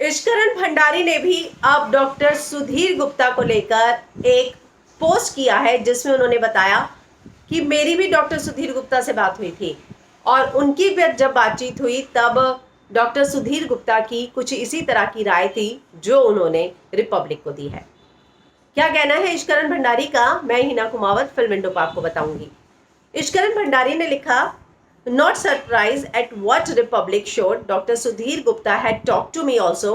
इश्करण भंडारी ने भी अब डॉक्टर सुधीर गुप्ता को लेकर एक पोस्ट किया है जिसमें उन्होंने बताया कि मेरी भी डॉक्टर सुधीर गुप्ता से बात हुई थी और उनकी भी जब बातचीत हुई तब डॉक्टर सुधीर गुप्ता की कुछ इसी तरह की राय थी जो उन्होंने रिपब्लिक को दी है। क्या कहना है इश्करण भंडारी का, मैं हिना कुमावत फिल्म विंडो पर आपको बताऊंगी। इश्करण भंडारी ने लिखा, Not surprised at what Republic showed, Dr. Sudhir Gupta had talked to me also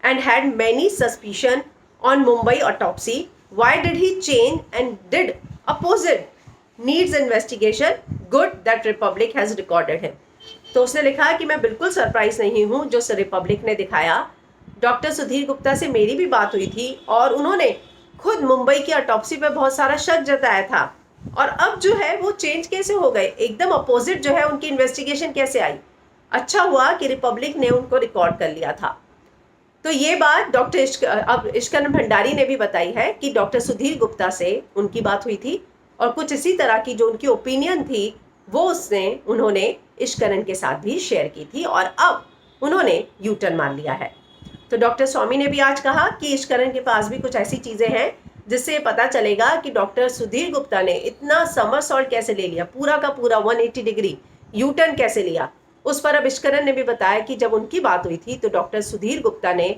and had many suspicion on Mumbai autopsy. Why did he change and did opposite? Needs investigation. Good that Republic has recorded him. तो उसने लिखा कि मैं बिल्कुल surprise नहीं हूँ जो Republic ने दिखाया। डॉक्टर सुधीर गुप्ता से मेरी भी बात हुई थी और उन्होंने खुद मुंबई की ऑटोप्सी पे बहुत सारा शक जताया था और अब जो है वो चेंज कैसे हो गए, एकदम अपोजिट जो है उनकी इन्वेस्टिगेशन कैसे आई। अच्छा हुआ कि रिपब्लिक ने उनको रिकॉर्ड कर लिया था। तो ये बात अब इश्करण भंडारी ने भी बताई है कि डॉक्टर सुधीर गुप्ता से उनकी बात हुई थी और कुछ इसी तरह की जो उनकी ओपिनियन थी वो उन्होंने इश्करण के साथ भी शेयर की थी और अब उन्होंने यू टर्न मार लिया है। तो डॉक्टर स्वामी ने भी आज कहा कि इश्करण के पास भी कुछ ऐसी चीजें हैं जिससे पता चलेगा कि डॉक्टर सुधीर गुप्ता ने इतना समरसॉल्ट कैसे ले लिया, पूरा का पूरा 180 डिग्री यू टर्न कैसे लिया। उस पर अब इश्करण ने भी बताया कि जब उनकी बात हुई थी तो डॉक्टर सुधीर गुप्ता ने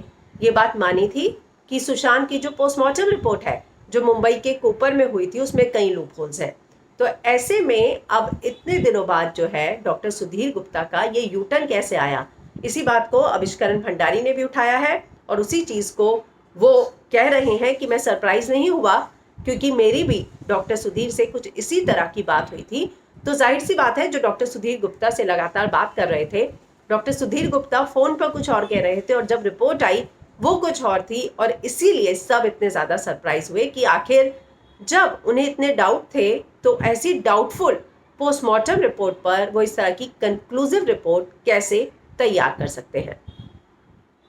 ये बात मानी थी कि सुशांत की जो पोस्टमार्टम रिपोर्ट है जो मुंबई के कोपर में हुई थी उसमें कई लूप होल्स हैं। तो ऐसे में अब इतने दिनों बाद जो है डॉक्टर सुधीर गुप्ता का ये यू टर्न कैसे आया, इसी बात को अब इश्करण भंडारी ने भी उठाया है और उसी चीज को वो कह रहे हैं कि मैं सरप्राइज नहीं हुआ क्योंकि मेरी भी डॉक्टर सुधीर से कुछ इसी तरह की बात हुई थी। तो जाहिर सी बात है जो डॉक्टर सुधीर गुप्ता से लगातार बात कर रहे थे, डॉक्टर सुधीर गुप्ता फोन पर कुछ और कह रहे थे और जब रिपोर्ट आई वो कुछ और थी और इसीलिए सब इतने ज्यादा सरप्राइज हुए कि आखिर जब उन्हें इतने डाउट थे तो ऐसी डाउटफुल पोस्टमार्टम रिपोर्ट पर वो इस तरह की कंक्लूसिव रिपोर्ट कैसे तैयार कर सकते हैं।